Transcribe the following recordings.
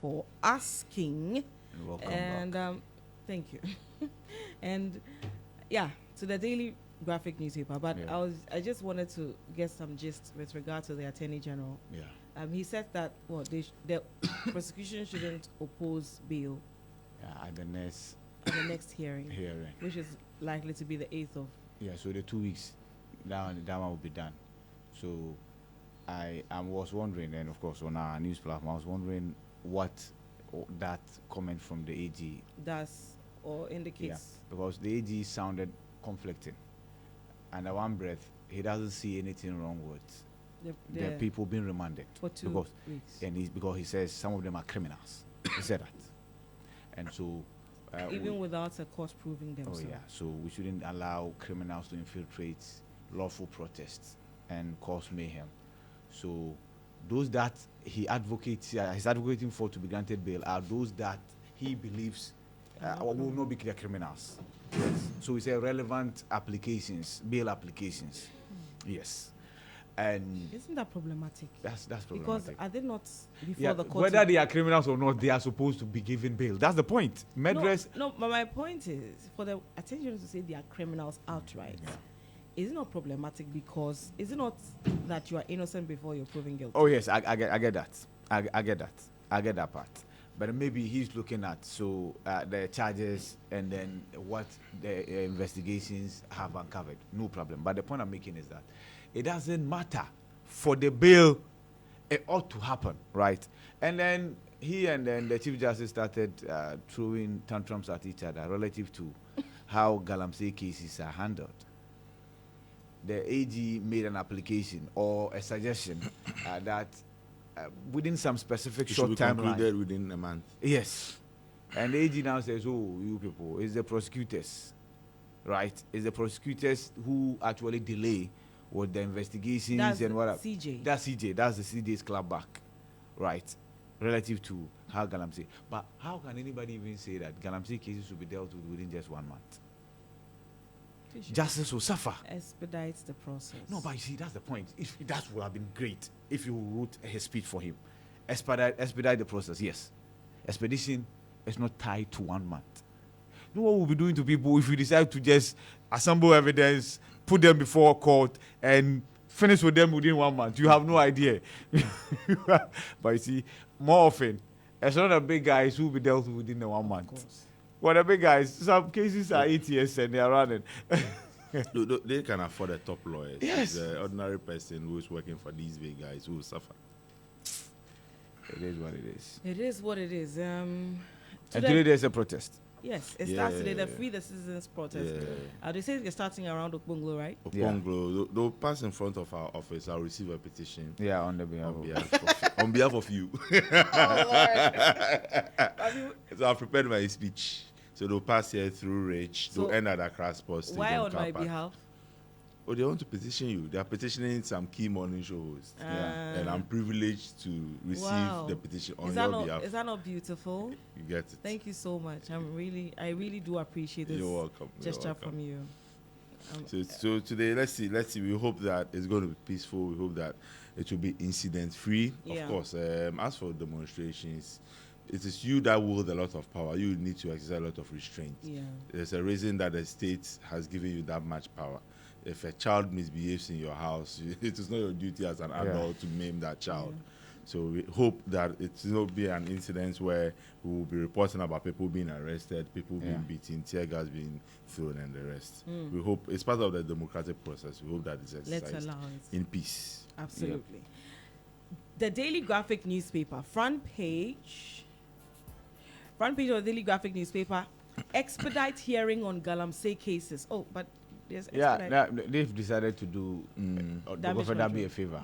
for asking. And welcome And back. thank you. And yeah, to the Daily Graphic newspaper. But Yeah. I just wanted to get some gist with regard to the Attorney General. Yeah. He said that the prosecution shouldn't oppose bail At the next at the next hearing, hearing. which is likely to be the 8th of. Yeah, so the 2 weeks, that one will be done. So I was wondering, and of course on our news platform, I was wondering what that comment from the AG Does or indicates. because the AG sounded conflicting, and at one breath he doesn't see anything wrong with the people being remanded for 2 weeks. and because he says some of them are criminals. He said that, and so Even without a court proving them. oh yeah, so we shouldn't allow criminals to infiltrate lawful protests and cause mayhem. So those that he advocates, he's advocating for to be granted bail are those that he believes will not be clear criminals. Yes. So it's a relevant applications, bail applications. Yes. And Isn't that problematic? that's problematic. Because are they not before the court? whether they are criminals or not, they are supposed to be given bail. That's the point. Medress. No, but my point is for the attention to say they are criminals outright. Yeah. Is it not problematic because is it not that you are innocent before you're proven guilty? Oh yes, I get that. I get that. I get that part. But maybe he's looking at the charges and then what the investigations have uncovered. No problem. But the point I'm making is that it doesn't matter for the bail. It ought to happen, right? And then he and then the Chief Justice started throwing tantrums at each other relative to how Galamsey cases are handled. The AG made an application or a suggestion that within some specific It short should be timeline. concluded within a month. Yes. And the AG now says, oh, you people, it's the prosecutors, right? It's the prosecutors who actually delay with the investigations That's and what. CJ. That's CJ. That's the CJ's clapback, right? Relative to how Galamsey. But how can anybody even say that Galamsey cases will be dealt with within just 1 month? Justice will suffer. Expedites the process. No, but you see, that's the point. If that would have been great if you wrote his speech for him. Expedite the process, yes. Expedition is not tied to 1 month. You know what we'll be doing to people if we decide to just assemble evidence, put them before court, and finish with them within 1 month? You have no idea. But you see, more often, it's not the big guys who will be dealt with within the 1 month. course. Well, the big guys, some cases are 8 years and they are running. They can afford the top lawyers. Yes. The ordinary person who is working for these big guys who will suffer. It is what it is. It is what it is. And today there's a protest. Yes, it starts today. The Yeah. Free the Citizens protest. Yeah. They say it's starting around Okbonglo, right? Oponglo, they'll pass in front of our office. I'll receive a petition Yeah, on the behalf on behalf of you. So I've prepared my speech. So they'll pass here through Rich. So They'll end at Accra Sports Stadium. Why on car my park. behalf? Oh, they want to petition you. They are petitioning some key morning show hosts. Ah. And I'm privileged to receive Wow. the petition on Is your that behalf. Is that not beautiful? You get it. Thank you so much. I really do appreciate this You're welcome. You're gesture welcome. from you. So today, let's see. We hope that it's going to be peaceful. We hope that it will be incident free. Yeah. Of course, as for demonstrations, it is you that wield a lot of power. You need to exercise a lot of restraint. Yeah. There's a reason that the state has given you that much power. If a child misbehaves in your house, it is not your duty as an adult to maim that child. Yeah. So we hope that it will not be an incident where we will be reporting about people being arrested, people being beaten, tear gas being thrown, and the rest. We hope it's part of the democratic process. We hope that it's Let's exercised allow it. in peace. Absolutely. The Daily Graphic newspaper, front page of the Daily Graphic newspaper, expedite hearing on Galamsey cases. Oh, but there's expedite. they've decided to do Damage that be control. a favor.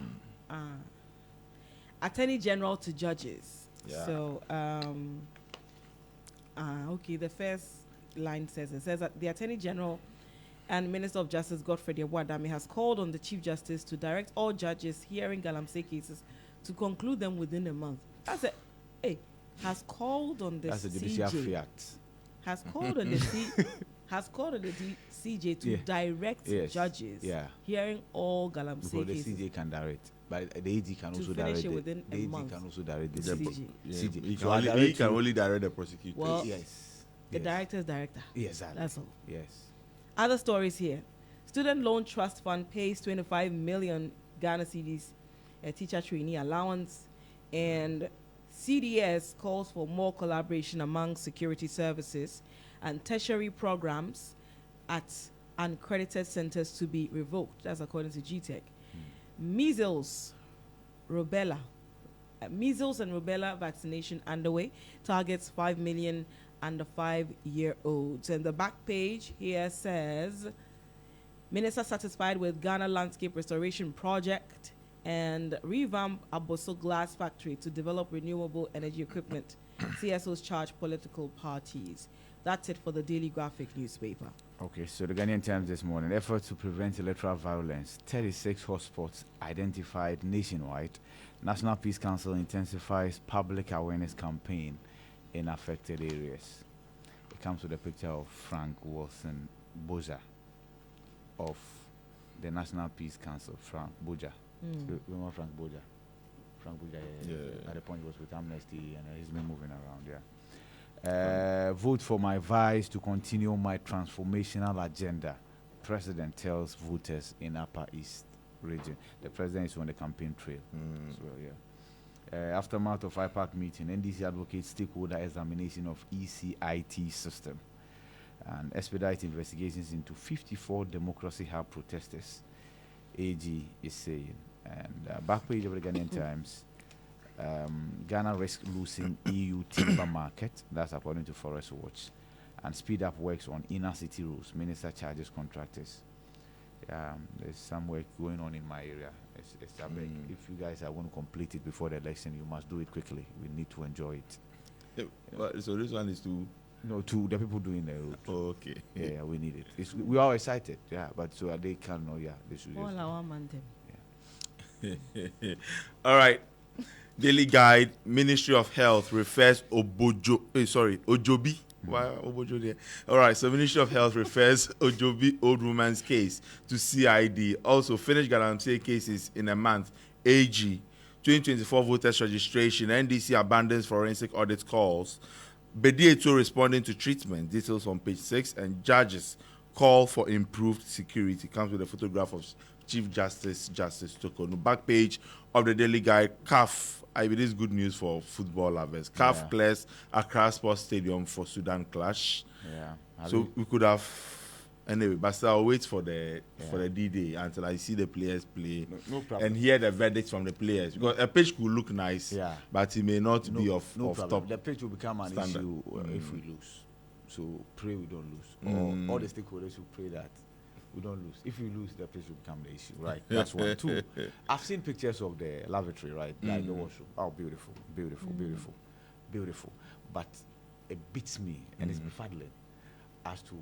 Attorney General to judges. Yeah. So, okay, the first line says that the Attorney General and Minister of Justice Godfrey Wadame has called on the Chief Justice to direct all judges hearing Galamsey cases to conclude them within a month. That's it. Hey, has called on the That's a judicial CJ. fiat. Has called on the has called on the CJ to direct judges hearing all Galamsey Because the cases. CJ can direct. But the AG can To also finish direct it within a the AG month. can also direct the The CG. CG. Yeah, CG. he So I can direct you- only direct the prosecutors. Well, Yes. The Yes. director is director. Yes, exactly. That's all. Yes. Other stories here. Student Loan Trust Fund pays 25 million Ghana cedis a teacher trainee allowance, and CDS calls for more collaboration among security services and tertiary programs at uncredited centers to be revoked. That's according to GTEC. Measles, rubella. Measles and rubella vaccination underway. Targets 5 million under 5-year-olds. And the back page here says, Minister satisfied with Ghana Landscape Restoration Project and revamp Aboso Glass Factory to develop renewable energy equipment. CSOs charge political parties. That's it for the Daily Graphic newspaper. Okay, so the Ghanaian Times this morning. Effort to prevent electoral violence. 36 hotspots identified nationwide. National Peace Council intensifies public awareness campaign in affected areas. It comes with a picture of Frank Wilson Boja of the National Peace Council. Frank Boja. Remember Frank Boja? Frank Boja, Yeah. At the point he was with Amnesty and he's been moving around, vote for my vice to continue my transformational agenda. President tells voters in Upper East region. The president is on the campaign trail. So, aftermath of IPAC meeting, NDC advocates stakeholder examination of ECIT system and expedite investigations into 54 Democracy Hub protesters. AG is saying. And back page of the Ghanaian Times. Ghana risks losing EU timber market. That's according to Forest Watch. And speed up works on inner city roads. Minister charges contractors. There's some work going on in my area. It's a big. If you guys are going to complete it before the election, you must do it quickly. We need to enjoy it. So this one is to to the people doing the road. Oh, okay. Yeah, we need it. We are excited. Yeah, but so they can know. Yeah, they should. All our man them. All right. Daily Guide, Ministry of Health refers Ojobi. Why Obojo there? All right, so Ministry of Health refers Ojobi old woman's case to CID. Also, finished Galamsey cases in a month. AG, 2024 voters registration. NDC abandons forensic audit calls. Bedieto responding to treatment. Details on page 6. And judges call for improved security. Comes with a photograph of Chief Justice Tokonu. Back page of the Daily Guide. CAF. I mean, this is good news for football lovers. CAF clears Accra Sports Stadium for Sudan clash. Yeah. So we could have anyway, but I'll wait for the D-Day until I see the players play no problem. and hear the verdicts from the players. Because a pitch could look nice, but it may not be of top. The pitch will become an standard. issue if we lose. So pray we don't lose. Or all the stakeholders will pray that we don't lose. If we lose, the pitch will become the issue. Right. That's one. Two. I've seen pictures of the lavatory, right? Like the washroom. Oh, beautiful, beautiful, beautiful, beautiful. But it beats me and it's befuddling as to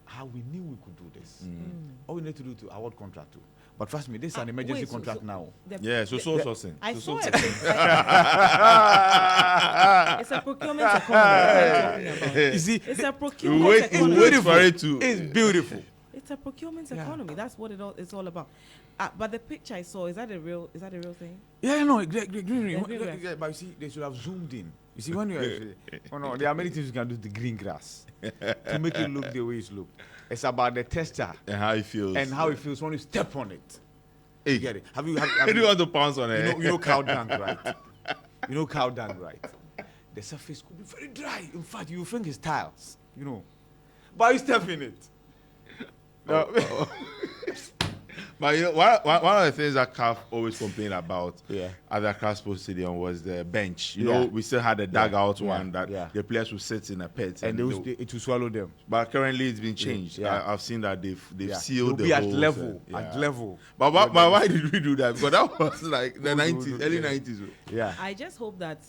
how we knew we could do this. All we need to do to award contract to. But trust me, this is an emergency contract now. Sourcing. I saw it. It's a procurement economy. That's what I'm talking about. You see, It's a procurement economy. It's beautiful. It's a procurement economy. That's what it's all about. But the picture I saw, is that a real thing? Yeah, no, green. green grass. But you see, they should have zoomed in. You see, when you there are many things you can do to the green grass to make it look the way it looks. It's about the texture And how it feels. when you step on it. Hey, You get it? Have you want to pounce on it? you know cow dung, right? You know cow dung, right? The surface could be very dry. In fact, you think it's tiles, but you step in it. But one of the things that CAF always complained about at the Accra Sports Stadium was the bench. You know, we still had the dugout one that the players would sit in a pit and it will swallow them. But currently it's been changed. I've seen that they've sealed the at holes level. and- At level. But why did we do that? Because that was like the 90s, early 90s. Yeah. I just hope that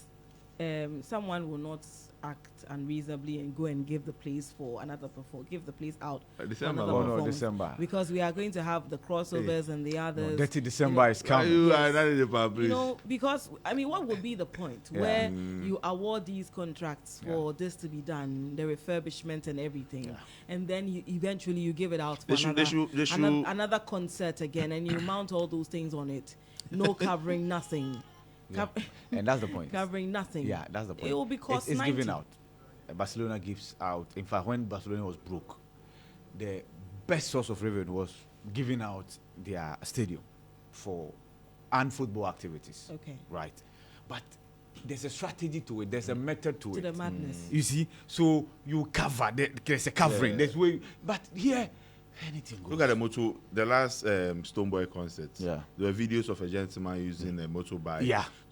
someone will not act unreasonably and go and give the place for another give the place out for December. another Oh, no, performance. December. Because we are going to have the crossovers and the No, others. Dirty December is Why coming. you Yes. are not in the public? You know, because I mean, what would be the point Yeah. where you award these contracts for this to be done, the refurbishment and everything, and then you eventually you give it out for They should- another concert again, and you mount all those things on it, no covering, nothing, Yeah. And that's the point. covering nothing. Yeah, that's the point. It will be cost It's 90. given out. Barcelona gives out. In fact, when Barcelona was broke, the best source of revenue was giving out their stadium for football activities. Okay. Right. But there's a strategy to it. There's a method to To it. the madness. You see, so you cover. There's a covering. There's way. But here, anything goes. Look at the last Stoneboy concert. Yeah. There were videos of a gentleman using a motorbike to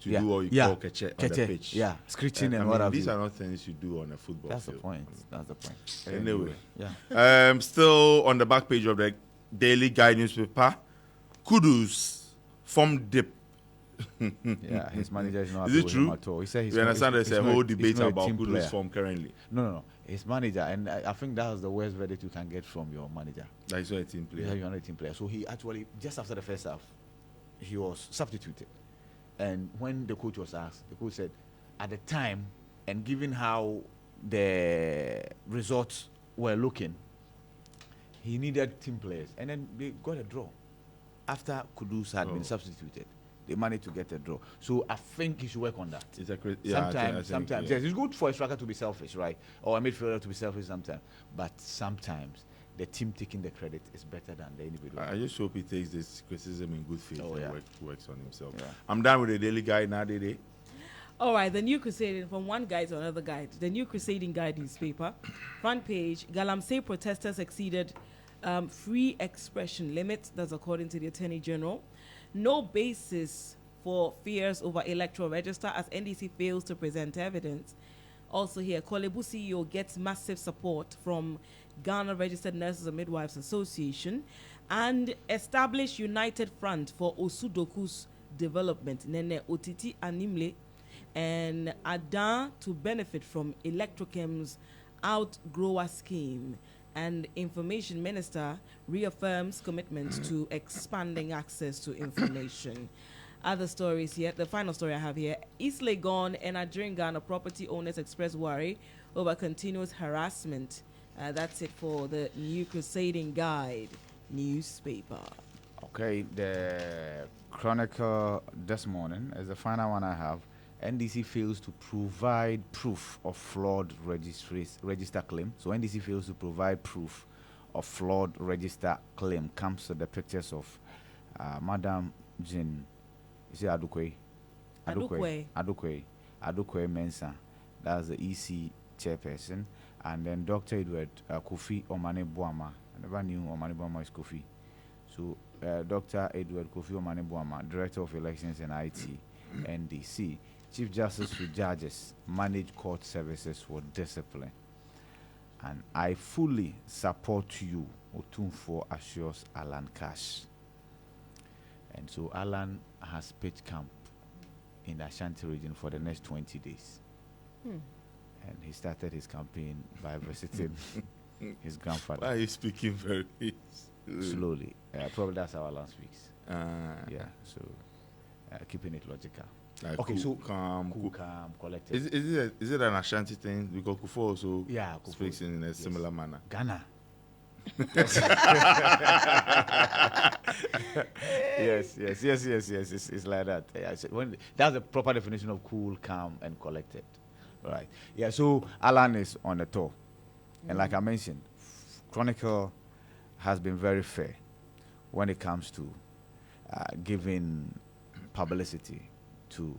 Yeah. do what you Yeah. call keche on the pitch. Yeah, screeching I and mean, what have these you. are not things you do on a football That's the field. point. That's the point. Anyway. Yeah. Still on the back page of the Daily Guide newspaper, Kudus form dip. Yeah, his manager is not Is happy it with him true? at all. He said he's We understand he's there's a not- whole he's debate not a about team Kudus player. form currently. No. His manager, and I think that was the worst verdict you can get from your manager. That he's not a team player. Yeah, you're not a team player. So he actually, just after the first half, he was substituted. And when the coach was asked, the coach said, at the time, and given how the results were looking, he needed team players. And then they got a draw. After Kudus had been substituted, they managed to get a draw. So I think he should work on that. It's a Sometimes, yes, it's good for a striker to be selfish, right? Or a midfielder to be selfish sometimes. But sometimes the team taking the credit is better than the individual. I just hope he takes this criticism in good faith Oh, and yeah. works on himself. Yeah. I'm done with the Daily Guide now, Dede. All right, the New Crusading, from one guide to another guide. The New Crusading Guide newspaper, front page, Galamsey protesters exceeded free expression limit. That's according to the Attorney General. No basis for fears over electoral register as NDC fails to present evidence. Also here, Kolebu CEO gets massive support from Ghana Registered Nurses and Midwives Association and establish United Front for Osudoku's development. Nene Otiti Animle and Adan to benefit from Electrochem's outgrower scheme. And Information Minister reaffirms commitment to expanding access to information. Other stories here. The final story I have here. East Legon and Nigerian Ghana property owners express worry over continuous harassment. That's it for the New Crusading Guide newspaper. Okay, the Chronicle this morning is the final one I have. NDC fails to provide proof of flawed register claim. So NDC fails to provide proof of flawed register claim. Comes to the pictures of Madam Jean, is it Adukwe? Adukwe Mensah. That's the EC chairperson. And then Dr. Edward Kofi Omane Boama. I never knew Omane Boama is Kofi. So Dr. Edward Kofi Omane Boama, Director of Elections and IT, NDC. Chief Justice to judges manage court services for discipline. And I fully support you, Otunfo assures Alan Cash. And so Alan has pitched camp in the Ashanti region for the next 20 days. And he started his campaign by visiting his grandfather. Why are you speaking very slowly? Probably that's how Alan speaks. Yeah. So keeping it logical. Like Okay, cool, so calm, collected. Is it an Ashanti thing? Because Kufo also Kufu speaks in a similar manner. Ghana. yes. It's like that. Yeah, so that's the proper definition of cool, calm, and collected. Right. Yeah. So Alan is on the tour, and like I mentioned, Chronicle has been very fair when it comes to giving publicity to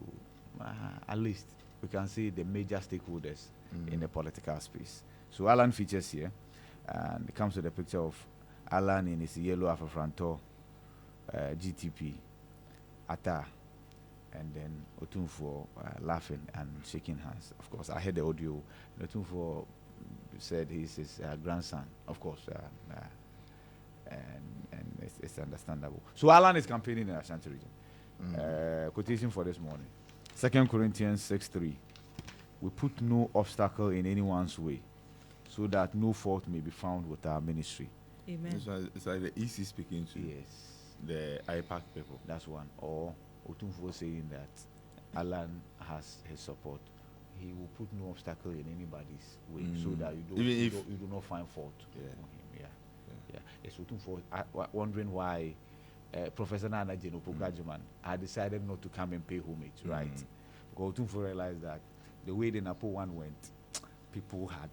at least we can see the major stakeholders in the political space. So Alan features here, and it comes with a picture of Alan in his yellow Afro-Franto GTP, Ata, and then Otunfo laughing and shaking hands. Of course, I heard the audio. Otunfo said he's his grandson, of course, and it's understandable. So Alan is campaigning in Ashanti region. Quotation for this morning. 2 Corinthians 6:3. we put no obstacle in anyone's way, so that no fault may be found with our ministry. Amen. It's like the EC speaking to Yes, the IPAC people. that's one. Or Otumfo saying that Alan has his support. He will put no obstacle in anybody's way, so that you do not find fault Yeah. on him. Yeah. Yes, Otumfo wondering why Professor Nana Jeno Pokajuman had decided not to come and pay homage, right? Because Otumfo realized that the way the Napo one went, people had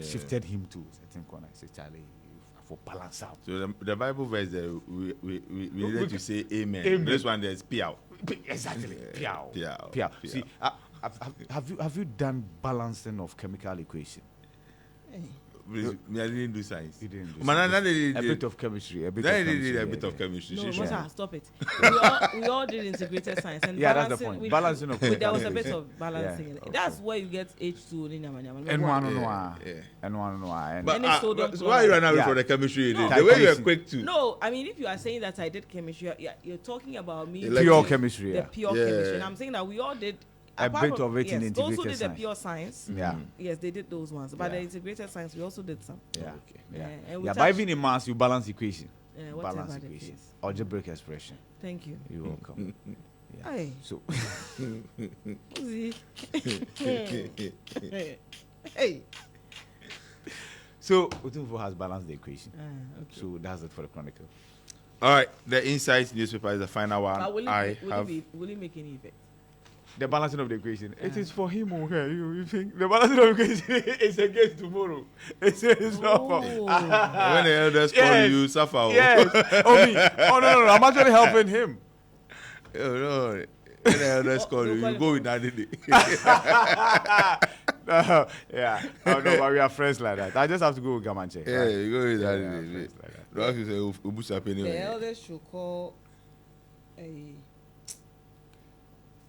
shifted him to certain corner. I said, Charlie, for balance out. So the Bible verse there, we need to say amen. Amen. This one there's piao. Exactly. Piao. Piao. Piao. See, have you done balancing of chemical equation? Please, I didn't do science. You didn't do Man, science. A bit of chemistry. A bit of chemistry. A bit of chemistry. No, Sure. Mosa, stop it. We all did integrated science, and Yeah, that's the balancing. point. Balancing of There was a chemical bit equation. of balancing. Yeah, in it. okay. That's where you get H2 in Nyama. And one on Yeah. one. And one on one. But And it's sodium so why you run away Yeah. from the chemistry you did? No. The way you were Calculation. quick to. No, I mean, if you are saying that I did chemistry, you're talking about me. Pure doing chemistry, The yeah. pure Yeah. chemistry. And I'm saying that we all did. A apart bit from- of it in yes, those who integrated did science. the pure science. Yeah. Yes, they did those ones. But Yeah. the integrated science, we also did some. Yeah. Okay. Yeah. And we Yeah. But touched- even in maths, you balance equation. whatever Balance the equation. case. Algebraic expression. Thank you. You're welcome. Yeah. Hey. So Uzi. Hey. so Otumfo has balanced the equation. Okay. So that's it for the Chronicle. All right. The Insight newspaper is the final one. But will it make any effect? The balancing of the equation. It is for him or her. You think the balancing of the equation is against tomorrow. It's not for. When the elders call Yes. you, suffer. Yes. Oh me. Oh no. I'm actually helping him. Oh, no. When the elders call you, you go with that. No, yeah. Oh no, but we are friends like that. I just have to go with Gamanche. Yeah, you go with Yeah, that. friends like that. No, actually, say, Ubu Sapeni. The elders should call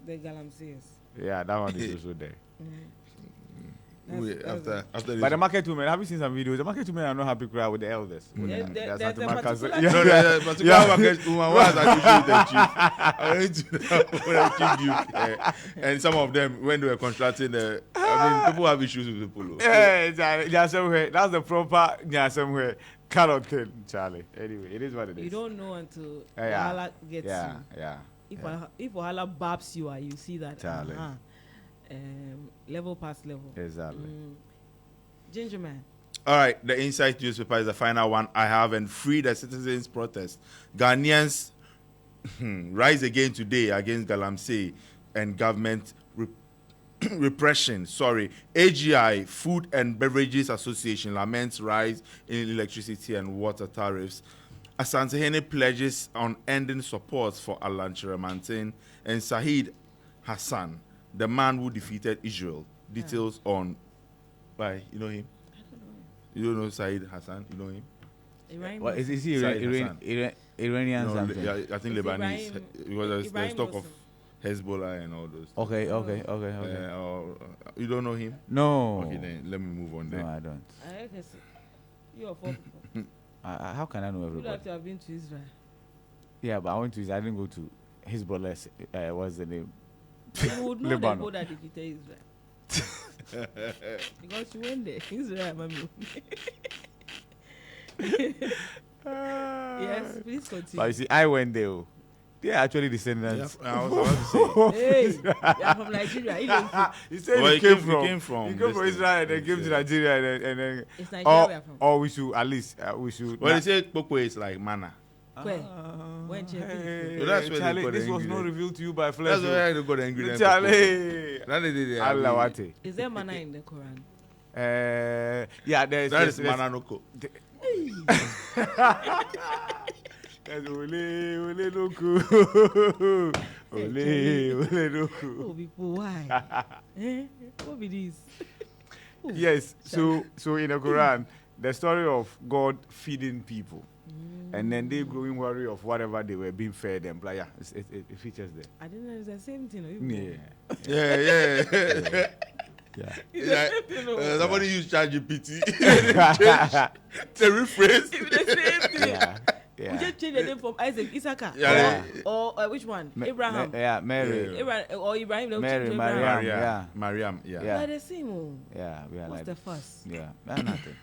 the Galamsees. Yeah, that one is also there. After But the market women, have you seen some videos? The market women are not happy crowd with the elders. There's There's a anti-markets- particular- Yeah. no, there's a particular market woman was actually with the chief. I went to the chief duke, and some of them, when they were constructing the, people have issues with the polo. Yeah, Charlie. Yeah, somewhere. That's the proper yeah, somewhere kind of thing, Charlie. Anyway, it is what it is. You don't know until Yeah. Wahala gets Yeah, you. yeah. If Wahala babs you, you see that Charlie. level past level. Exactly. Ginger man. All right, the Insight newspaper is the final one I have, and Free the Citizens protest. Ghanaians rise again today against Galamsey and government repression. AGI, Food and Beverages Association, laments rise in electricity and water tariffs. Asantehene pledges on ending support for Alan Chiramantin, and Sahid Hassan, the man who defeated Israel. Details on why you know him? I don't know. You don't know Sahid Hassan? You know him? Ibrahim What is he? Saeed Hassan. Iranian No, something? yeah, I think It's Lebanese. Ibrahim- Because there's Ibrahim talk of Muslim. Hezbollah and all those. Okay. You don't know him? No. Okay, then let me move on No, then. I don't. I guess you are four people. How can I know You everybody? like to have been to Israel. Yeah, but I went to Israel. I didn't go to Hezbollah. What's the name? You would know the Lebanon. people that defeated Israel. Because you went there. Israel, mommy. Yes, please But you continue. see, I went there. Oh. They are actually descendants. Yeah, I was about to say. Hey, you are from Nigeria. You don't He said Well, he he came came from. from He came from this Israel and thing. then came to Yeah. Nigeria and then. It's Nigeria we are from. Or we should at least we should. Well, they say Kpokpo is like manna. Where? When Chepi? Hey, So that's where they Charlie, got the this was not ingredient. revealed to you by flesh. That's why they got the ingredient. Charlie. That they did. Allah wate. Is there manna in the Quran? Yeah, there's That is there's- manna noko. there's ole loku. Ole loku. Oh, people, why? What be this? Oh, Yes, so in the Quran, the story of God feeding people, and then they growing worry of whatever they were being fed and blah. Yeah, it features there. I didn't know it's the same thing. oh, you know. Yeah. Yeah. It's the same thing. oh. Somebody use ChatGPT. The rephrase. It's the same thing. Yeah. Yeah. We just change the name from Isaac, Isaka, Yeah. or which one? Abraham. Mary. Abraham or Ibrahim. No, Mary, change to Mariam. Abraham. Yeah. Mariam, yeah. Yeah. They're the same. Oh. Yeah, we are What's like the fuss? Yeah, that's nothing.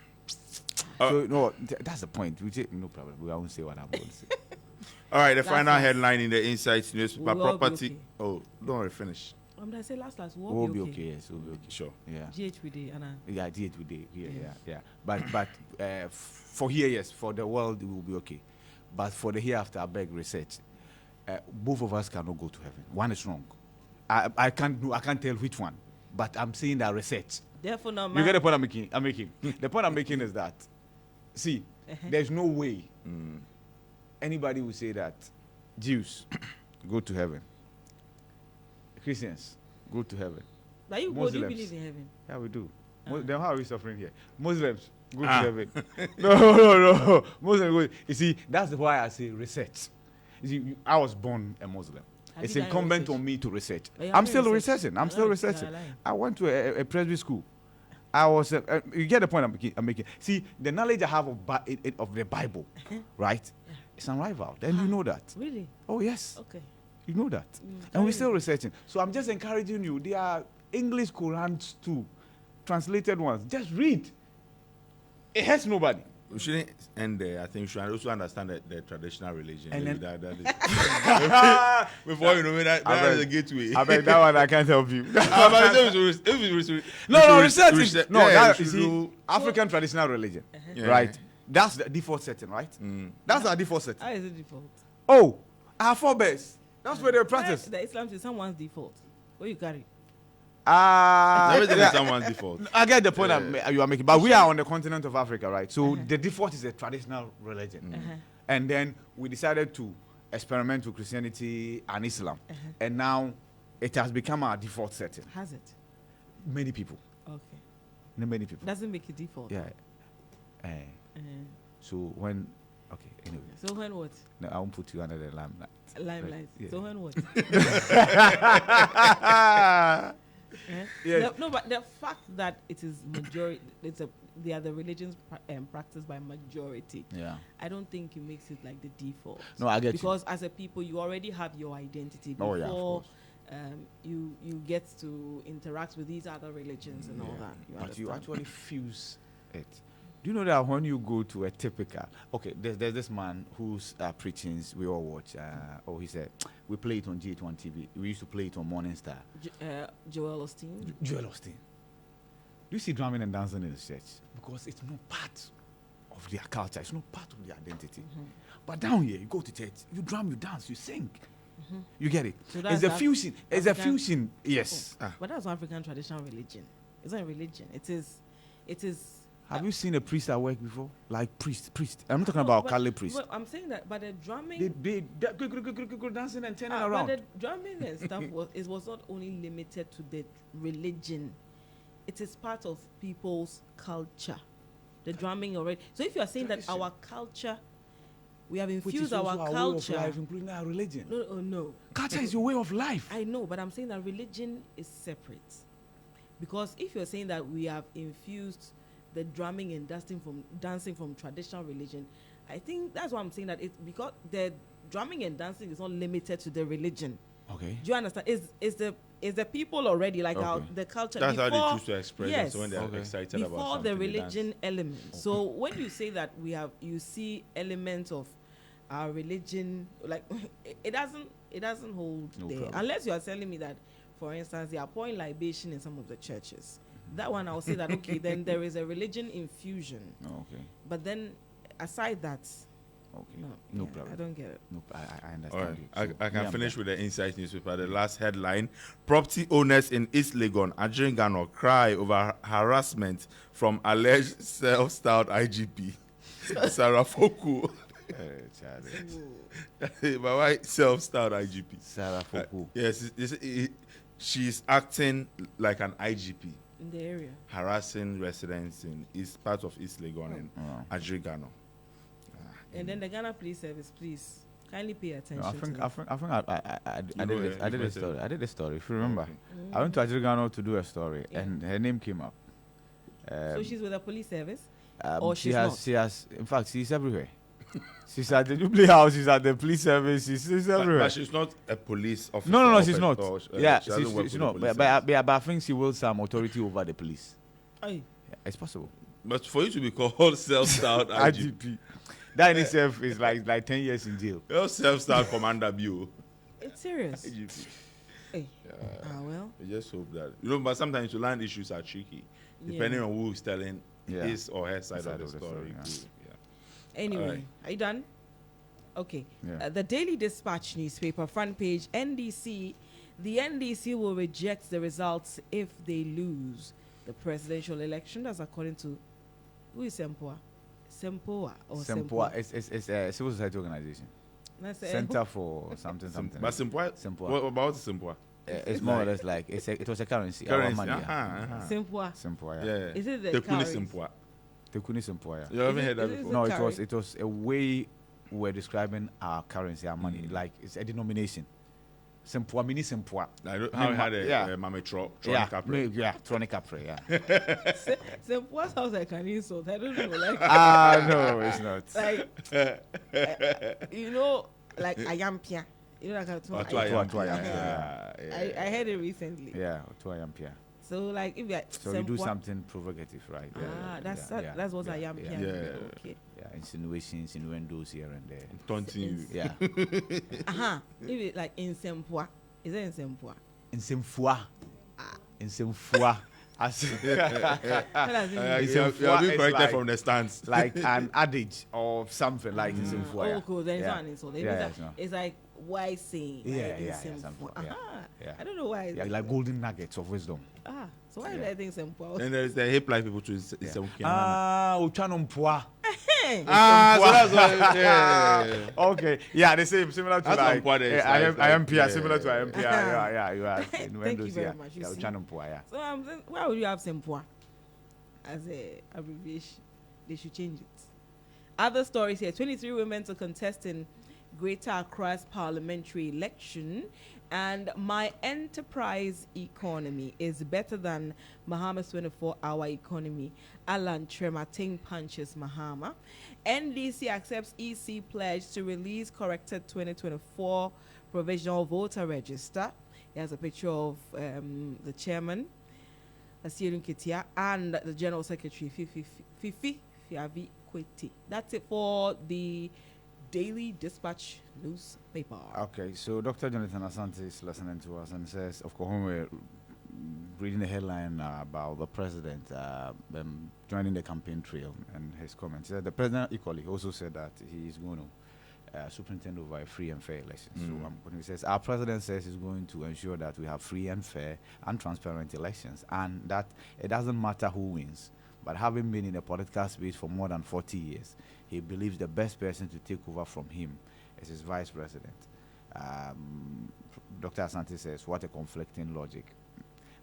Uh, So no, that's the point. We take no problem. We won't say what I'm going to say. All right, the Last final last. headline in the Insights newspaper: We'll all be property. okay. Oh, don't worry, finish. I say last. We'll be okay. Yes, we'll be okay. Sure. Yeah. GH with the Anna. Yeah, did today. Yeah, Yes. yeah. But for here, yes, for the world, it will be okay. But for the hereafter, I beg research. Both of us cannot go to heaven. One is wrong. I can't tell which one. But I'm saying that research. Therefore, now, You get the point I'm making. The point I'm making is that, see, there's no way anybody will say that Jews go to heaven, Christians go to heaven. But you Muslims. believe in heaven? Yeah, we do. Uh-huh. Then how are we suffering here? Muslims go to heaven. No. Muslims go. You see, that's why I say research. You see, I was born a Muslim. Have It's you done incumbent research? on me to research. Oh, you I'm have still done researching. I'm still No, researching. you're lying. I went to a presbytery school. I was. You get the point I'm making. See, the knowledge I have of the Bible, right? It's unrivaled. And you know that. Really? Oh yes, Okay. you know that. And we're very still researching. So I'm just encouraging you. There are English Qurans too, translated ones. Just read. It hurts nobody. We shouldn't end there. I think we should also understand the traditional religion. And Maybe then- that is before you know that I is beg- the gateway. I beg that one. I can't help you. No, Research. No, that, you see, do, African traditional religion, Yeah. right? That's the default setting, right? That's our default setting. How is it default? Oh, our forebears. That's where they practice. The Islam is someone's default. What you carry? everything is Yeah, someone's default. I get the point you are making, but we are on the continent of Africa, right? So the default is a traditional religion, and then we decided to experiment with Christianity and Islam, and now it has become our default setting. Has it? Many people, Okay. many people. Doesn't make it default. Yeah. Uh-huh. So when, okay, anyway, So when what? no, I won't put you under the limelight. Limelight. Yeah. So when what? Yes. No, but the fact that it is majority, they are the religions practiced by majority. Yeah. I don't think it makes it like the default. No, I get you. Because as a people, you already have your identity Oh, before yeah, of course. You get to interact with these other religions and all that. But you understand? actually fuse it. Do you know that when you go to a typical, okay, there's this man whose preachings we all watch. He said, we play it on G1 TV. We used to play it on Morning Star. Joel Osteen. Joel Osteen. Do you see drumming and dancing in the church? Because it's not part of their culture. It's not part of their identity. But down here, you go to church, you drum, you dance, you sing. You get it? So It's a fusion. It's a African- fusion. Yes. But that's African traditional religion. It's not a religion. It is. Have you seen a priest at work before? Like priest. I'm not talking No, about but- Kali priest. But I'm saying that, but the drumming, They go dancing and turning but around. the drumming and stuff was not only limited to the religion. It is part of people's culture. The drumming already. So if you are saying that Tradition. our culture, we have Which infused is also our way of culture. life, including our religion. No. Culture is your way of life. I know, but I'm saying that religion is separate. Because if you're saying that we have infused the drumming and dancing from traditional religion, I think that's why I'm saying that it's because the drumming and dancing is not limited to the religion. Okay. Do you understand? Is the people already like Okay. the culture? That's how before, they choose to express yes, it. So when they're Okay. excited about before something, the they dance. religion element. So when you say that you see elements of our religion, like it doesn't hold No there problem. unless you are telling me that, for instance, they are pouring libation in some of the churches. That one I'll say that okay, then there is a religion infusion. Oh, okay. But then aside that, Okay. no, No yeah, problem. I don't get it. No, I All understand right, you. I can I'm finish done. with the Insight newspaper. The last headline: Property owners in East Legon, Adjingano, cry over harassment from alleged self-styled IGP Sarah Foku. But why self-styled IGP? Sarah Foku. Yes, she's acting like an IGP, In the area. harassing residents in East part of East Legon and Oh. Adjingano. And then the Ghana Police Service, please kindly pay attention. No, I to think that. I You know, did a story. I did a story. If you remember, Okay. I went to Adjirgano to do a story, Yeah. and her name came up. So she's with the police service. She or she's has. not? She has. In fact, she's everywhere. She's at the Jubilee House. She's at the police service. She's everywhere. But she's not a police officer. No, she's not. Yeah, she doesn't work she's with not. the police But I think she will some authority over the police. Aye. Yeah, it's possible. But for you to be called self-styled IGP, IGP. That in itself is like 10 years in jail. you're self-styled Commander Bu. It's serious. IGP. Hey. Well. I just hope that but sometimes land issues are tricky, depending on who is telling his or her side of the story. Anyway, Alright. are you done? Okay. Yeah. The Daily Dispatch newspaper front page. NDC. The NDC will reject the results if they lose the presidential election. That's according to who is Sempoa? Sempoa or Sempoa. It's a civil society organization. That's Center for something. But Simpwa, what about Simpwa? It's more or less like it was a currency. Our Currency. money. Sempoa. Sempoa. Yeah. Is it the Tekuni currency? Simpwa. Tekuni Sempoa. You haven't Is heard it- that is it- before? No, currency. it was a way we're describing our currency, our money. Like it's a denomination. Sempoa, mini Sempoa. How we had Yeah. a Mame Tronic Yeah, Capri. Tronic Capri, yeah. Sempoa sounds like an insult. I don't know. Like, No, it's not. like you know, like Ayampia. You know, that kind of Or thing. Twa Yeah. I heard it recently. Yeah, to Ayampia. So like if you So you do Sempoa- something provocative, right? That's what Ayampia. Yeah. Okay. Yeah, insinuations, innuendos here and there. Taunting you. Yeah. If it like in Sempoa, is it in Sempoa? Insemfua. Insemfua. As What does it mean? It's You a are being fwa- it's corrected like- from the stands. like an adage or something like Insemfua. Oh, cool. Then it's not an insult. It Yeah, means yeah, that it's not. it's like why saying Yeah, like, in yeah, Sempoa. something, yeah, yeah. I don't know why. Yeah, like golden nuggets of wisdom. So why did I think Sempoa? And there's the hip life people to say Uchanompoa. Hey. so that's what. Yeah. Okay, yeah, the same, similar to That's like Umpua, it's I like- am yeah. similar to IMPR. Yeah, you are. Thank you very much, you Yeah, see. Uchanompoa, yeah. So why would you have Sempoa as a abbreviation? They should change it. Other stories here: 23 women to contest in Greater Accra's parliamentary election, and my enterprise economy is better than Mahama's 24-hour economy. Alan Tremating punches Mahama. NDC accepts EC pledge to release corrected 2024 provisional voter register. Here's a picture of the chairman, Asiru Ketia, and the general secretary, Fifi Fiavi Kweti. That's it for the Daily Dispatch newspaper. Okay, so Dr. Jonathan Asante is listening to us and says, of course, when we're reading the headline about the president joining the campaign trail and his comments, the president equally also said that he is going to superintend over a free and fair election. So when he says, our president says he's going to ensure that we have free and fair and transparent elections, and that it doesn't matter who wins. But having been in the political space for more than 40 years, he believes the best person to take over from him is his vice president. Dr. Asante says, what a conflicting logic.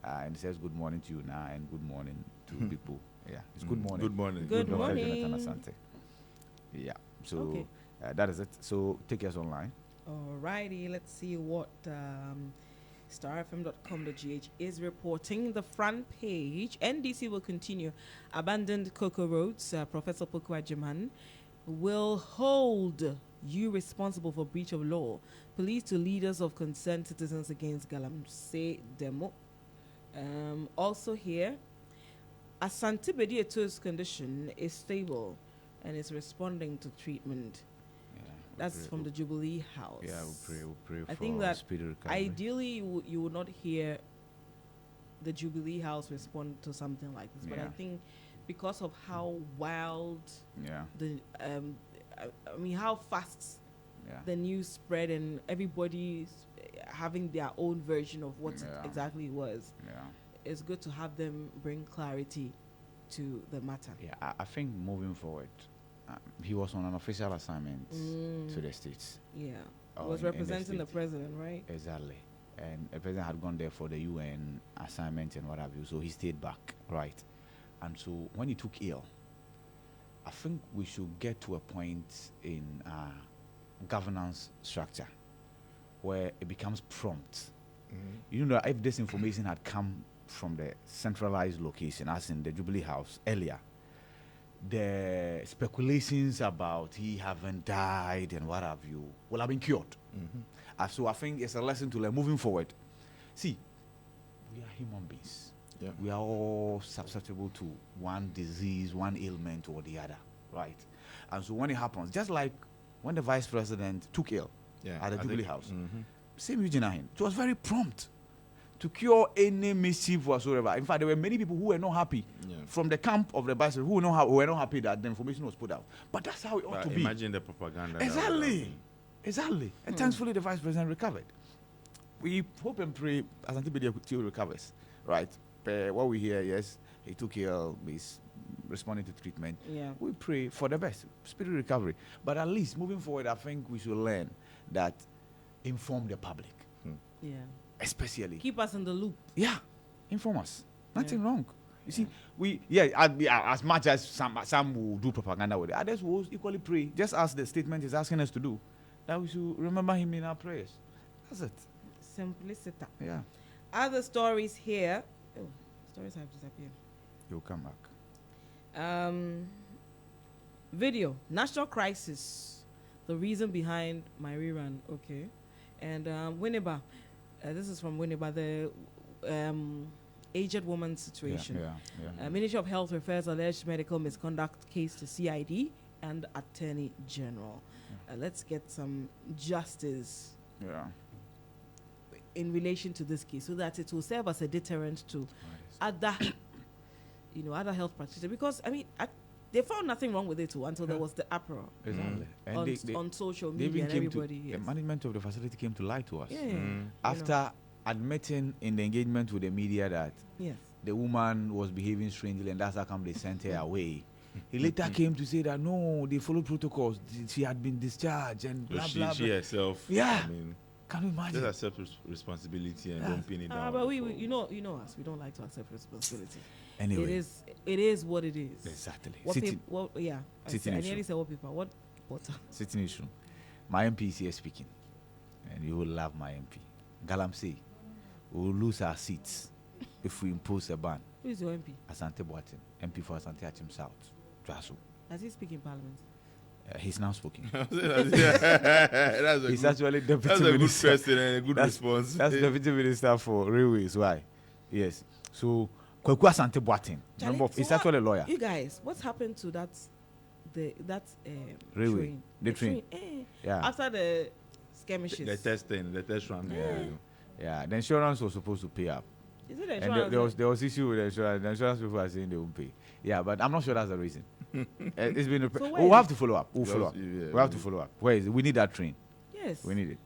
And he says, good morning to you now and good morning to people. Yeah, it's good morning. Good morning. Good Dr. morning. Jonathan Asante. Yeah, so Okay. that is it. So take us online. Alrighty, let's see what starfm.com.gh is reporting. The front page: NDC will continue abandoned cocoa roads. Professor Pokwa Jiman will hold you responsible for breach of law. Police to leaders of concerned citizens against Galamsey demo. Also here, Asante Bediato's condition is stable and is responding to treatment. Yeah, That's from the Jubilee House. Yeah, we'll pray I for think that speedy recovery. ideally you would not hear the Jubilee House respond to something like this, but I Yeah. think because of how wild Yeah, the I mean how fast yeah. the news spread and everybody's having their own version of what Yeah. it exactly was, Yeah. it's good to have them bring clarity to the matter. Yeah, I think moving forward, he was on an official assignment to the states. Yeah, Oh, was in the representing the state. president, right? Exactly. And the president had gone there for the UN assignment and what have you, so he stayed back, right? And so when he took ill, I think we should get to a point in governance structure where it becomes prompt. You know, if this information had come from the centralized location, as in the Jubilee House earlier, the speculations about he haven't died and what have you will have been cured. So I think it's a lesson to learn moving forward. See, we are human beings. Yeah. We are all susceptible to one disease, one ailment or the other, right? And so when it happens, just like when the vice president took ill at the Jubilee House, same Eugene Ahin, it was very prompt to cure any mischief whatsoever. In fact, there were many people who were not happy from the camp of the vice president who were not happy that the information was put out. But that's how it ought to be. Imagine the propaganda. Exactly. And thankfully, the vice president recovered. We hope and pray Asante Bediakutio recovers, right? What we hear, yes, he took ill, he's responding to treatment. Yeah. We pray for the best, speedy recovery. But at least moving forward, I think we should learn that inform the public. Yeah. Especially. Keep us in the loop. Yeah. Inform us. Nothing wrong. You see, as much as some will do propaganda with it, others will equally pray, just as the statement is asking us to do, that we should remember him in our prayers. That's it. Simplicity. Yeah. Other stories here. Oh, stories have disappeared. You'll come back. Video. National crisis. The reason behind my rerun. Okay. And Winneba. This is from Winneba. The aged woman situation. Ministry of Health refers alleged medical misconduct case to CID and Attorney General. Let's get some justice in relation to this case so that it will serve as a deterrent to other, other health practitioners. Because, they found nothing wrong with it too until there was the uproar. Exactly. And on social media and everybody. The management of the facility came to lie to us. Yeah. After admitting in the engagement with the media that the woman was behaving strangely and that's how come they sent her away. He later came to say that no, they followed protocols. She had been discharged and blah, blah, blah. She herself. Yeah. Can you imagine? Just accept responsibility and don't pin it down. But we you know us. We don't like to accept responsibility. Anyway. It is what it is. Exactly. I nearly said what people. What water? Sitting issue. My MP is here speaking. And you will love my MP. Galamsey. We will lose our seats if we impose a ban. Who is your MP? Asante Boatin. MP for Asante Achim South. Draso. Does he speak in Parliament? He's now speaking. He's actually deputy that's a good minister. question and a good response. That's deputy minister for railways. Why? Yes. So Kweku Asante Boatin. Remember, he's actually a lawyer. You guys, what's happened to that railway? Train? The train. Yeah. After the skirmishes. The test run. Yeah. The insurance was supposed to pay up. Is it the And insurance? there was issue with the insurance. The insurance people are saying they won't pay. Yeah, but I'm not sure that's the reason. It's been. We'll have to follow up. We'll follow up. We have to follow up. Where is it? We need that train. Yes. We need it.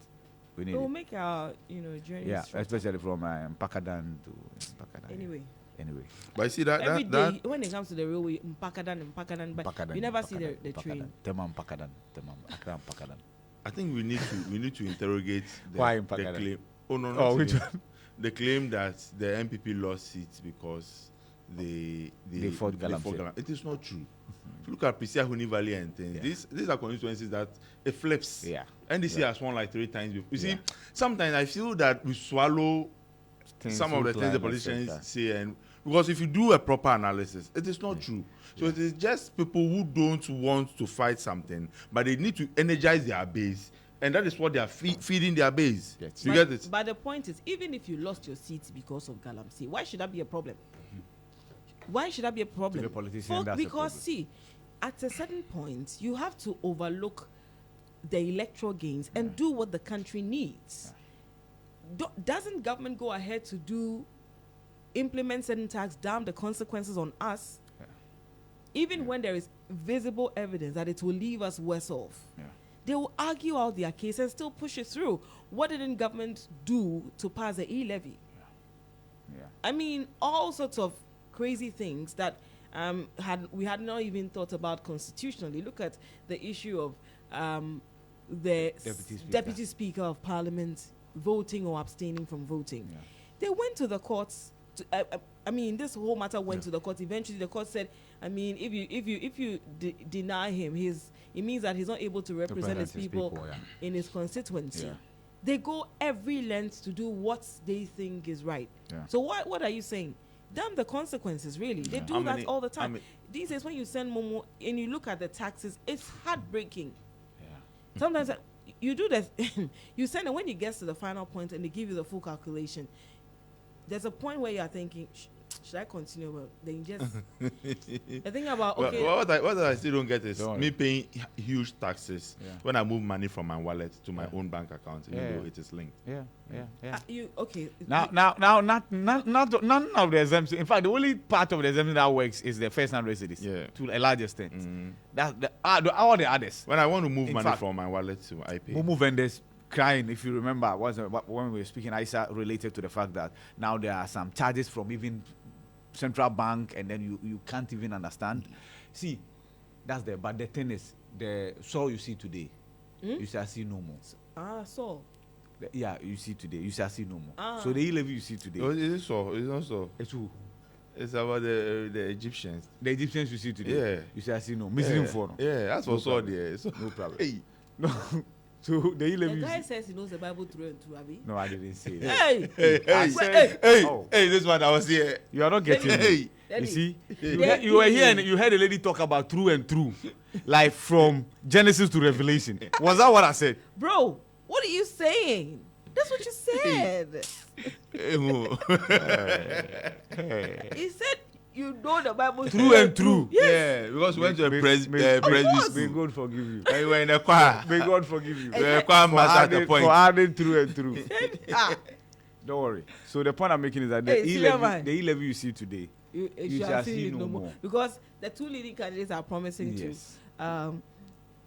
It will make our journey. Yeah, especially from Mpakadan to Mpakadan. Anyway. But you see that every day when it comes to the railway, Mpakadan, but you never see the train. Tema Mpakadan. Accra Mpakadan. I think we need to interrogate Why the Mpakadan? claim. Oh no, Oh, which one? The claim that the MPP lost seats because they fought Galamsey. It is not true. If you look at Prisia, Huni Valley and things, these are constituencies that it flips. Yeah. NDC has won like 3 times before. You see, sometimes I feel that we swallow some of the things the politicians say, and because if you do a proper analysis, it is not true. So it is just people who don't want to fight something, but they need to energize their base. And that is what they are feeding their base. Yes. You get it? But the point is, even if you lost your seats because of Galamsey, why should that be a problem? Why should that be a problem? To the politician, that's because a problem. see, at a certain point, you have to overlook the electoral gains and do what the country needs. Doesn't government go ahead to implement certain tax, damn the consequences on us, even when there is visible evidence that it will leave us worse off? They will argue out their case and still push it through. What didn't government do to pass the e-levy? I mean, all sorts of crazy things that we had not even thought about constitutionally. Look at the issue of the deputy speaker of parliament voting or abstaining from voting. They went to the courts. This whole matter went to the court. Eventually, the court said, if you deny him, it means that he's not able to represent his people in his constituency. They go every length to do what they think is right. So what are you saying? damn the consequences, really. They do that all the time. These days, when you send Momo and you look at the taxes, it's heartbreaking. Yeah. Sometimes you do that. You send it when it gets to the final point and they give you the full calculation. There's a point where you are thinking, should I continue? Well, then you just the thing about okay. What I still don't get is me paying huge taxes when I move money from my wallet to my own bank account, even though it is linked. You okay? Now, none of the exemption. In fact, the only part of the exemption that works is the first-hand residency to a large extent. That's all the others. When I want to move money from my wallet to I pay. Momo vendors crying, if you remember, when we were speaking, Isa related to the fact that now there are some charges from even central bank, and then you can't even understand. See, that's there. But the thing is, the soul you see today, you shall see no more. Soul. Yeah, you see today, you shall see no more. So the E-levy you see today. Oh, is it so? It's not so. It's who? It's about the Egyptians. The Egyptians you see today. Yeah. You shall see no. Missing for. Yeah, that's what saw there. So no problem. Hey. No. So the E-levy. The guy says he knows the Bible through and through, Abi. No, I didn't say that. Hey, this one I was here. You are not getting me. You see, you were here and you heard a lady talk about through and through, like from Genesis to Revelation. Was that what I said? Bro, what are you saying? That's what you said. He said you know the Bible through and through. Yes. Yeah, because we went to a presbytery. May God forgive you. And you were in the choir. May God forgive you. You were a choir master at the point. For adding through and through. Don't worry. So the point I'm making is that the E-levy you see today, you shall see no more. Because the two leading candidates are promising to,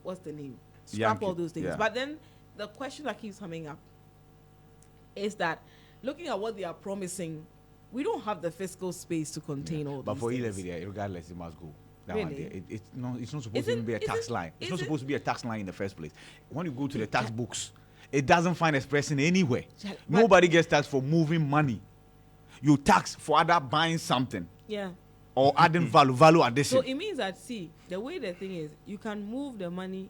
what's the name? Scrap Yankee. all those things. Yeah. But then the question that keeps coming up is that looking at what they are promising, we don't have the fiscal space to contain all but these for things. E-levy, regardless, it must go. That Really? one there. It's not supposed to even be a tax line. It's not supposed to be a tax line in the first place. When you go to the tax books, it doesn't find expression anywhere. Nobody gets taxed for moving money. You tax for other buying something. Yeah. Or adding value addition. So it means that, see, the way the thing is, you can move the money.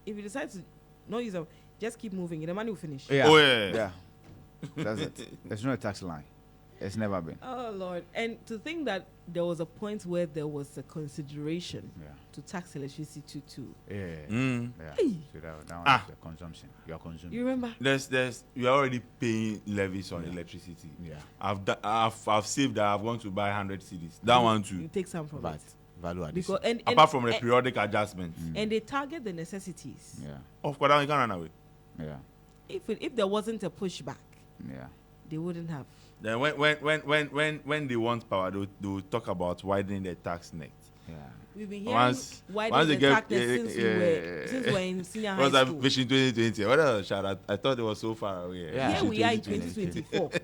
If you decide to not use it, just keep moving it. The money will finish. Yeah. Oh, yeah. Yeah. That's it. There's no tax line. It's never been. Oh, Lord. And to think that there was a point where there was a consideration to tax electricity too. Yeah. Mm. Yeah. Hey. So that one is the consumption. You are consuming. You remember? We are already paying levies on electricity. Yeah. I've saved that. I've gone to buy 100 CDs. That one too. You take some from But it. value addition. Because, Apart from the periodic adjustment. and they target the necessities. Yeah. Of course, you can't run away. Yeah. If there wasn't a pushback, Yeah. they wouldn't have. Then when they want power, they'll talk about widening the tax net. Yeah. We've been hearing Once why they the get- tax net since we were in senior high What's that school. Vision 2020? What else, Shara? I thought it was so far away. Yeah. Here Vision we are in 2020. 2024.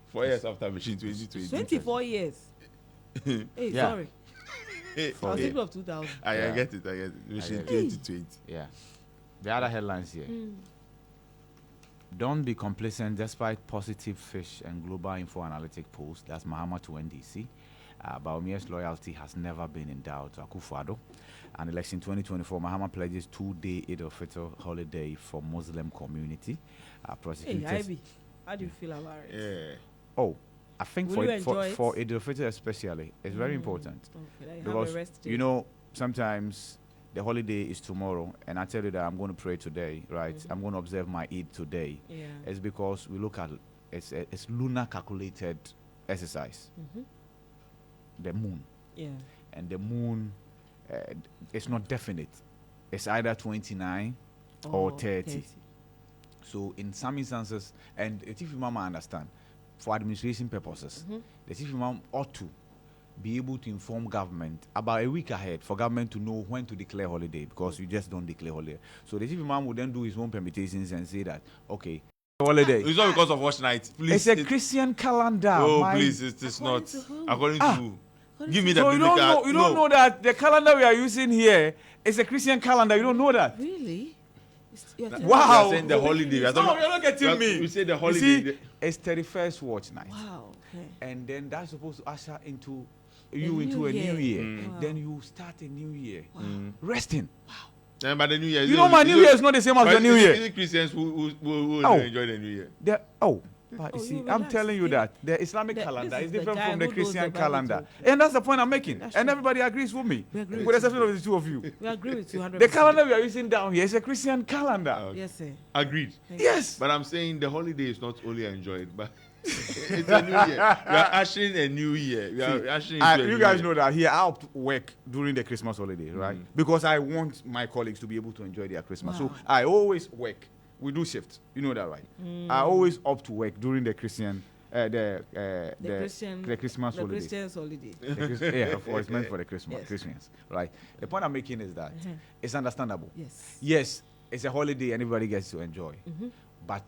4 years after Vision 2020. 24 years. Hey, Yeah. sorry. I was Okay. thinking of 2000. I Yeah. get it. Vision get it. 2020. Yeah. The other headlines here. Don't be complacent despite positive fish and global info analytic polls. That's Mahama to NDC. Baumia's loyalty has never been in doubt. Akufo-Addo. And election 2024, Mahama pledges 2-day Eid al-Fitr holiday for Muslim community. Hey, Prosecutors. Ivy, how do you feel about it? Yeah. Oh, I think Will you enjoy it? for Eid al-Fitr especially, it's very important. Okay, have Because a rest day. you know sometimes the holiday is tomorrow and I tell you that I'm going to pray today, right? I'm going to observe my Eid today. Yeah. It's because we look at it's lunar calculated exercise, the moon, Yeah. and the moon it's not definite. It's either 29 or 30. So in some instances, and the chief imam, I understand, for administration purposes, the chief imam ought to be able to inform government about a week ahead for government to know when to declare holiday, because you just don't declare holiday. So the chief imam would then do his own permutations and say that, okay, holiday. It's not because of watch night. Please. It's a Christian calendar. Oh, my- please, it is not. to who? According to who? Give me the So you don't know, you don't know that the calendar we are using here is a Christian calendar. You don't know that. Really? You're telling Wow. We are saying the holiday. We are No, talking- you're not getting me. We say the You holiday. see, it's 31st watch night. me? Wow. Okay. And then that's supposed to usher into new into a new year. year. Wow. Then you start a new year. Wow. Resting. Then by the New Year, You know my New Year is not the same as but the New is Year. it Christians who Oh. enjoy the New Year? But Oh, you see, you I'm relax. telling you Think- that the Islamic This calendar is is the different guy from the who knows Christian the Bible calendar. too. And that's the point I'm making. That's And true. everybody agrees with me. We agree With with the exception of the two of you. We agree with you 100%. The calendar we are using down here is a Christian calendar. Yes, sir. Agreed. Thank you. Yes. But I'm saying the holiday is not only enjoyed, but it's a new year. We are ushering a new year. We are ushering into a You new guys year. know that here I opt to work during the Christmas holiday, right? Because I want my colleagues to be able to enjoy their Christmas. So Wow. I always work. We do shift. You know that, right? I always opt to work during the Christian, the Christmas The holiday. Christian's holiday. Yeah, of course, it's meant for the Yes. Christians, right? The point I'm making is that it's understandable. Yes. Yes, it's a holiday and everybody gets to enjoy, but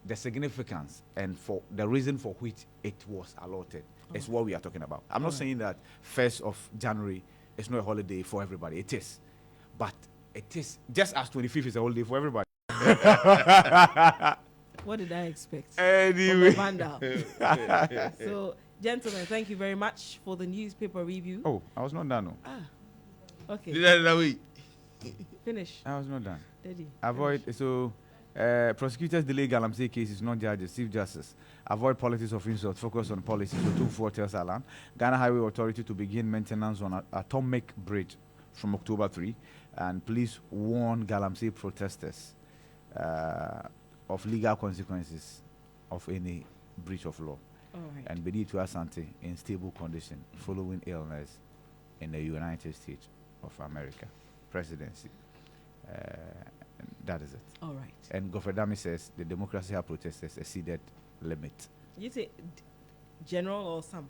the significance and for the reason for which it was allotted is what we are talking about. I'm not saying that 1st of January is not a holiday for everybody. It is, but it is just as 25th is a holiday for everybody. What did I expect? Anyway. From the Vandal. So, gentlemen, thank you very much for the newspaper review. Oh, I was not done. No. Okay, Wait. finish. I was not done. Daddy. Avoid prosecutors delay Galamsey cases, not judges, Chief Justice. Avoid politics of insult, focus on policies. So 2-4 tells Alan. Ghana Highway Authority to begin maintenance on Atomic Bridge from October 3. And police warn Galamsey protesters of legal consequences of any breach of law. All right. And Benito Asante in stable condition following illness in the United States of America presidency. And that is it. All right. And Gofredami says the democracy have protesters exceeded limit. You say general or some?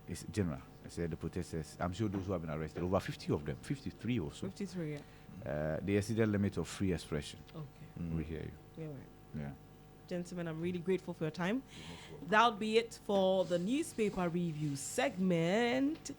It's general. I said the protesters, I'm sure those who have been arrested, over 50 of them, 53 or so, 53, yeah. they exceeded limit of free expression. Okay. We hear you. Yeah, right. Yeah. Gentlemen, I'm really grateful for your time. That'll be it for the newspaper review segment.